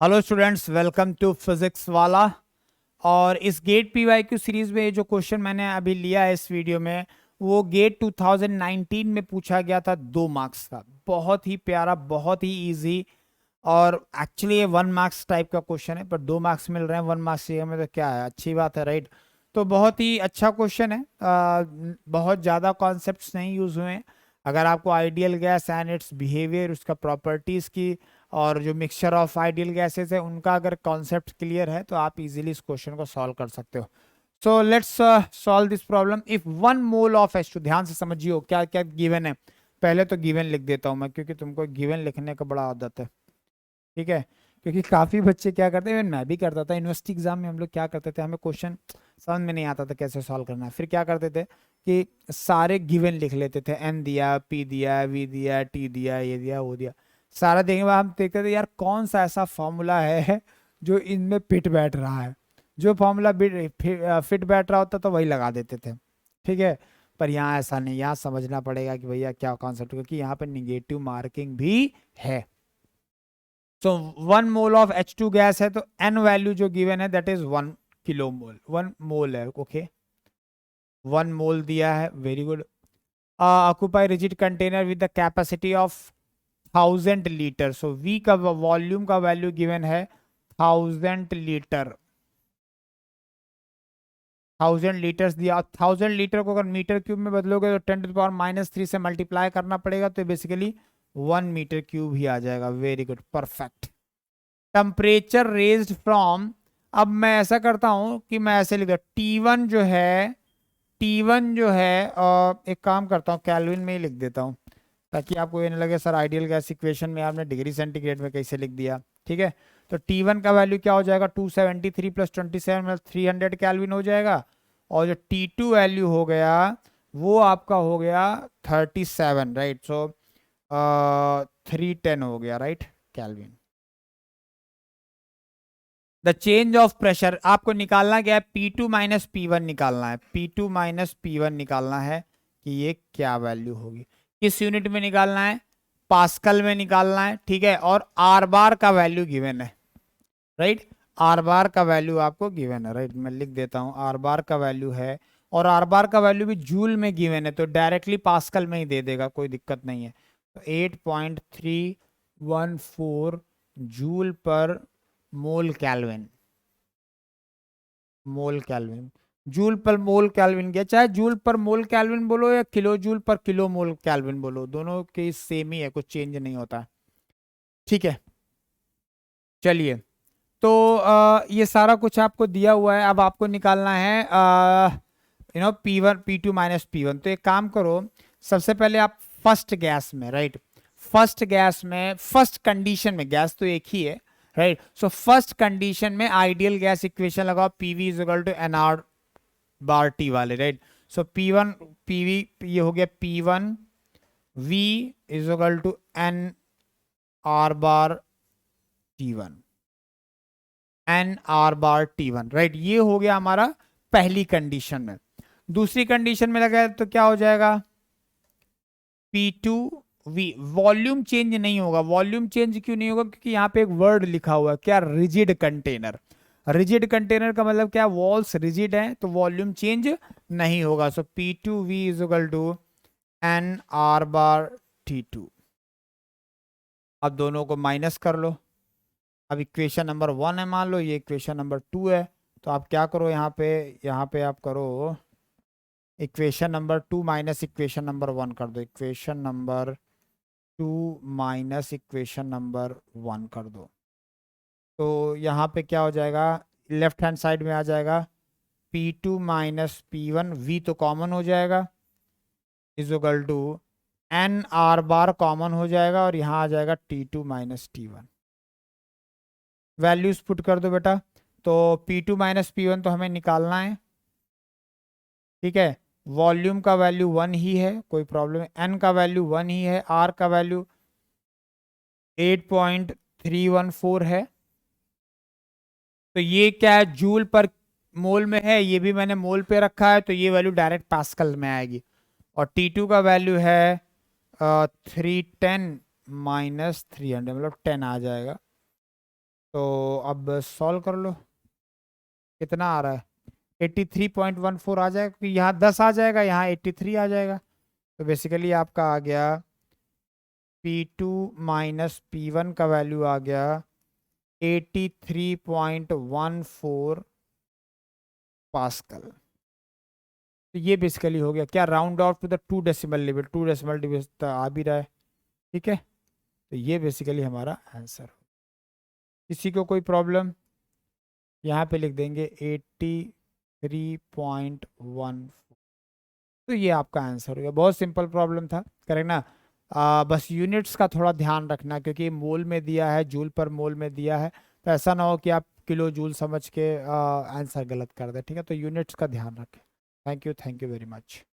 Hello students, welcome to physics Wallah. और इस gate PYQ series में ये जो क्वेश्चन मैंने अभी लिया है इस वीडियो में, वो गेट 2019 में पूछा गया था 2 मार्क्स का। बहुत ही प्यारा, बहुत ही इजी। और एक्चुअली ये 1 मार्क्स टाइप का क्वेश्चन है, पर 2 मार्क्स मिल रहे हैं 1 मार्क्स चाहिए में, तो क्या है, अच्छी बात है, राइट। तो बहुत ही अच्छा क्वेश्चन है। बहुत ज़्यादा कॉन्सेप्ट्स नहीं यूज हुए हैं। अगर आपको ideal gas and it's behaviour, उसका प्रॉपर्टीज की, और जो मिक्सचर ऑफ आइडियल गैसेस है उनका अगर कॉन्सेप्ट क्लियर है, तो आप इजीली इस क्वेश्चन को सॉल्व कर सकते हो। So let's solve this problem. If 1 mole of H2, ध्यान से समझिए क्या क्या गिवन है। पहले तो गिवन लिख देता हूं मैं, क्योंकि तुमको गिवन लिखने का बड़ा आदत है, ठीक है। क्योंकि काफी बच्चे क्या करते हैं, मैं भी करता था यूनिवर्सिटी एग्जाम में, हम लोग क्या करते थे, हमें क्वेश्चन समझ में नहीं आता था कैसे सॉल्व करना है। फिर क्या करते थे कि सारे गिवन लिख लेते थे, एन दिया, पी दिया, वी दिया, टी दिया, ये दिया, वो दिया। सारा देखने के बाद हम देखते थे यार कौन सा ऐसा फॉर्मूला है जो इनमें फिट बैठ रहा है। जो फॉर्मूला फिट बैठ रहा होता तो वही लगा देते थे, ठीक है। पर यहाँ ऐसा नहीं, यहाँ समझना पड़ेगा कि भैया क्या कॉन्सेप्ट, क्योंकि यहाँ पे निगेटिव मार्किंग भी है। तो 1 मोल ऑफ H2 गैस है, तो एन वैल्यू जो गिवन है that is 1 kilo mole, 1 mole है, ओके। 1 मोल दिया है, very good. Occupy rigid container with the capacity of 1000 litre. So we का वॉल्यूम का वैल्यू गिवन है 1000 लीटर। 1000 लीटर्स दिया। 1000 लीटर को अगर मीटर क्यूब में बदलोगे तो 10⁻³ से मल्टीप्लाई करना पड़ेगा, तो बेसिकली 1 मीटर क्यूब ही आ जाएगा। Very good, perfect. Temperature raised from, अब मैं ऐसा करता हूं कि मैं ऐसे लिखता हूं, T1 जो है, T1 जो है, एक काम करता हूं, केल्विन में ही लिख देता हूं, ताकि आपको ये नहीं लगे सर आइडियल गैस इक्वेशन में आपने डिग्री सेंटीग्रेड में कैसे लिख दिया, ठीक है। तो T1 का वैल्यू क्या हो जाएगा, 273 + 27 मतलब 300 केल्विन हो जाएगा। और जो T2 वैल्यू हो गया, वो आपका हो गया 37, राइट। सो 310 हो गया, right, kelvin. The change of pressure आपको निकालना क्या है, P2 - P1 निकालना है। P2 - P1 निकालना है कि ये क्या वैल्यू होगी। किस यूनिट में निकालना है, पास्कल में निकालना है, ठीक है। और आर बार का वैल्यू गिवन है, राइट। आर बार का वैल्यू आपको गिवन है, राइट। मैं लिख देता हूं, आर बार का वैल्यू है। और आर बार का वैल्यू भी जूल में गिवन है, तो डायरेक्टली पास्कल में ही दे देगा, कोई दिक्कत नहीं है। तो 8.314 जूल पर मोल कैल्विन। मोल कैल्विन, जूल पर मोल कैल्विन गया, चाहे जूल पर मोल कैल्विन बोलो या kilo joule per kilo mole kelvin बोलो, दोनों के सेम ही है, कुछ चेंज नहीं होता, ठीक है। चलिए, तो ये सारा कुछ आपको दिया हुआ है। अब आपको निकालना है P1 - P2 तो एक काम करो, सबसे पहले आप फर्स्ट गैस में, राइट, फर्स्ट गैस में, फर्स्ट कंडीशन में, गैस तो एक ही है, राइट। सो फर्स्ट कंडीशन में आइडियल गैस इक्वेशन लगाओ, PV is equal to NR bar T वाले, राइट। सो P1 पीवी, ये हो गया P1 V is equal to N R bar T1, N R bar T1, right. ये हो गया हमारा पहली कंडीशन में। दूसरी कंडीशन में लगा तो क्या हो जाएगा, P2V। वॉल्यूम चेंज नहीं होगा। वॉल्यूम चेंज क्यों नहीं होगा, क्योंकि यहाँ पे एक वर्ड लिखा हुआ है, क्या, रिजिड कंटेनर। रिजिड कंटेनर का मतलब क्या, वॉल्स रिजिड है, तो वॉल्यूम चेंज नहीं होगा। So P2V is equal to N R bar T2। अब दोनों को माइनस कर लो। अब इक्वेशन नंबर 1 है, मान लो ये इक्वेशन नंबर 2 है, तो आप क्या करो, यहाँ पे आप करो equation number 2 minus equation number 1 कर दो। Equation number 2 minus equation number 1 कर दो। तो यहाँ पे क्या हो जाएगा, लेफ्ट हैंड साइड में आ जाएगा P2 - P1, V तो कॉमन हो जाएगा, is equal to N R bar common हो जाएगा, और यहाँ आ जाएगा T2 - T1। वैल्यूज पुट कर दो बेटा। तो P2 - P1 तो हमें निकालना है, ठीक है। वॉल्यूम का वैल्यू 1 ही है, कोई प्रॉब्लम है, एन का वैल्यू 1 ही है, आर का वैल्यू 8.314 है। तो ये क्या है, जूल पर मोल में है, ये भी मैंने मोल पे रखा है, तो ये वैल्यू डायरेक्ट पास्कल में आएगी। और T2 का वैल्यू है 310 - 300, मतलब 10 आ जाएगा। तो अब सॉल्व कर लो, कितना आ रहा है 83.14 आ जाएगा, क्योंकि यहाँ 10 आ जाएगा, यहाँ 83 आ जाएगा। तो बेसिकली आपका आ गया P2 माइनस P1 का वैल्यू आ गया 83.14 पास्कल। तो ये बेसिकली हो गया क्या, round off to the 2 decimal limit, 2 decimal division तक आ भी रहा है, ठीक है। तो ये बेसिकली हमारा आंसर। किसी को कोई प्रॉब्लम, यहाँ पे लिख देंगे 83.14। तो ये आपका आंसर हो गया, बहुत सिंपल प्रॉब्लम था, करेक्ट ना। बस यूनिट्स का थोड़ा ध्यान रखना, क्योंकि मोल में दिया है, जूल पर मोल में दिया है, तो ऐसा ना हो कि आप किलो जूल समझ के आंसर गलत कर दें, ठीक है। तो यूनिट्स का ध्यान रखें। Thank you very much.